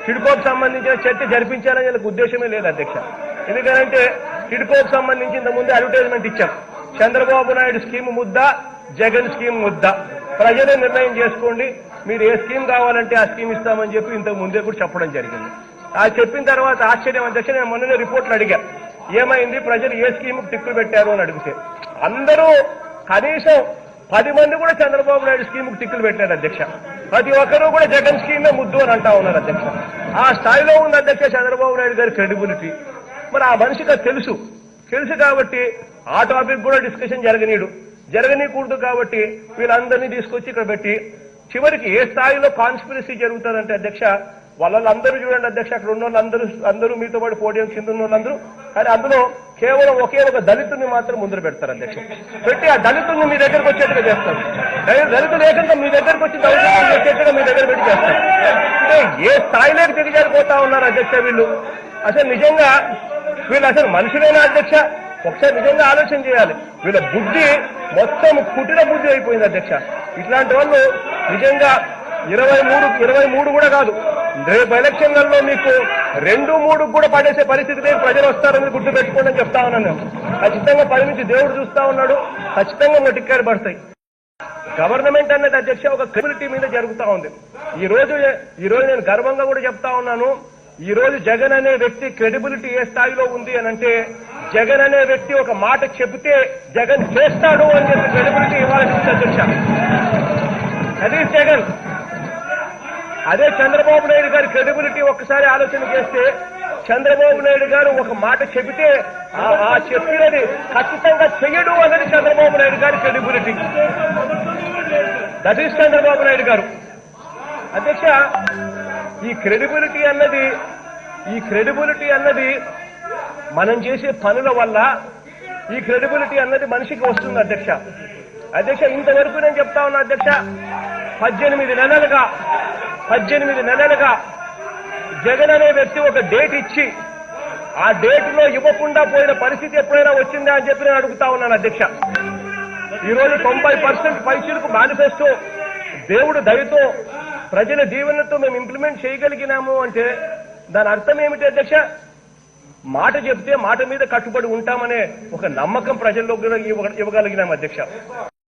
టిడ్కోకు సంబంధించిన చర్చ జరిపించాలని వీళ్ళకి ఉద్దేశమే లేదు అధ్యక్ష. ఎందుకంటే టిడ్కోకు సంబంధించి ఇంతకుముందు అడ్వర్టైజ్మెంట్ ఇచ్చాం. చంద్రబాబు నాయుడు స్కీమ్ ముద్ద, జగన్ స్కీమ్ ముద్ద, ప్రజలే నిర్ణయం చేసుకోండి, మీరు ఏ స్కీమ్ కావాలంటే ఆ స్కీమ్ ఇస్తామని చెప్పి ఇంతకు ముందే కూడా చెప్పడం జరిగింది. అది చెప్పిన తర్వాత ఆశ్చర్యం అధ్యక్ష, నేను మొన్ననే రిపోర్ట్లు అడిగా, ఏమైంది ప్రజలు ఏ స్కీమ్కి టిక్కులు పెట్టారు అని అడిగితే అందరూ కనీసం 10 మంది కూడా చంద్రబాబు నాయుడు స్కీమ్కి టిక్కులు పెట్టారు అధ్యక్ష. ప్రతి ఒక్కరూ కూడా జగన్ స్కీమే ముద్దు అని అంటా ఉన్నారు అధ్యక్ష. ఆ స్థాయిలో ఉంది అధ్యక్ష చంద్రబాబు నాయుడు గారి క్రెడిబిలిటీ. మరి ఆ మనిషికి తెలుసు కాబట్టి ఆ టాపిక్ కూడా డిస్కషన్ జరగనీకూడదు కాబట్టి వీళ్ళందరినీ తీసుకొచ్చి ఇక్కడ పెట్టి చివరికి ఏ స్థాయిలో కాన్స్పిరసీ జరుగుతుందంటే అధ్యక్ష, వాళ్ళందరూ చూడండి అధ్యక్ష, అక్కడ ఉన్న వాళ్ళందరూ మీతో పాటు పోడియం కింద ఉన్న వాళ్ళందరూ, కానీ అందులో కేవలం ఒకే ఒక దళితుడిని మాత్రం ముందర పెడతారు అధ్యక్ష. పెట్టి ఆ దళితుడిని మీ దగ్గరకు వచ్చేట్టుగా చేస్తారు. దళితులు ఏకంగా మీ దగ్గరకు వచ్చి దళితులు వచ్చేట్టుగా మీ దగ్గర పెట్టి చేస్తారు. అంటే ఏ స్థాయిలోకి దిగజారిపోతా ఉన్నారు అధ్యక్ష వీళ్ళు. అసలు నిజంగా వీళ్ళు అసలు మనుషులేనా అధ్యక్ష? ఒకసారి నిజంగా ఆలోచన చేయాలి. వీళ్ళ బుద్ధి మొత్తం కుటిల బుద్ధి అయిపోయింది అధ్యక్ష. ఇట్లాంటి వాళ్ళు నిజంగా 23 కూడా కాదు, రేపు ఎలక్షన్లలో మీకు 2-3 కూడా పడేసే పరిస్థితికి ప్రజలు వస్తారని గుర్తు పెట్టుకోండి అని చెప్తా ఉన్నాను. ఖచ్చితంగా పరిమితి దేవుడు చూస్తా ఉన్నాడు, ఖచ్చితంగా మొటిక్కారు పడతాయి. గవర్నమెంట్ అనేది అధ్యక్ష ఒక క్రెడిబిలిటీ మీద జరుగుతా ఉంది. ఈ రోజు నేను గర్వంగా కూడా చెప్తా ఉన్నాను, ఈ రోజు జగన్ అనే వ్యక్తి క్రెడిబిలిటీ ఏ స్థాయిలో ఉంది అని అంటే, జగన్ అనే వ్యక్తి ఒక మాట చెబితే జగన్ చేస్తాడు అని చెప్పి క్రెడిబిలిటీ ఇవ్వాలని అధ్యక్ష. అది జగన్. అదే చంద్రబాబు నాయుడు గారి క్రెడిబిలిటీ ఒక్కసారి ఆలోచన చేస్తే, చంద్రబాబు నాయుడు గారు ఒక మాట చెబితే ఆ చెప్పినది ఖచ్చితంగా చెయ్యడు అన్నది చంద్రబాబు నాయుడు గారి credibility. That is Chandrababu Naidu గారు. అధ్యక్ష, ఈ క్రెడిబిలిటీ అన్నది మనం చేసే పనుల వల్ల ఈ క్రెడిబిలిటీ అన్నది మనిషికి వస్తుంది అధ్యక్ష. ఇంతవరకు నేను చెప్తా ఉన్నా అధ్యక్ష, 18 నెలలుగా జగన్ అనే వ్యక్తి ఒక డేట్ ఇచ్చి ఆ డేట్లో ఇవ్వకుండా పోయిన పరిస్థితి ఎప్పుడైనా వచ్చిందా అని చెప్పి నేను అడుగుతా ఉన్నాను అధ్యక్ష. ఈరోజు 90% పైసలకు మేనిఫెస్టో దేవుడు దయతో ప్రజల దీవెనతో మేము ఇంప్లిమెంట్ చేయగలిగినాము అంటే దాని అర్థం ఏమిటి అధ్యక్ష? మాట చెప్తే మాట మీద కట్టుబడి ఉంటామనే ఒక నమ్మకం ప్రజల్లో ఇవ్వగలిగినాం అధ్యక్ష.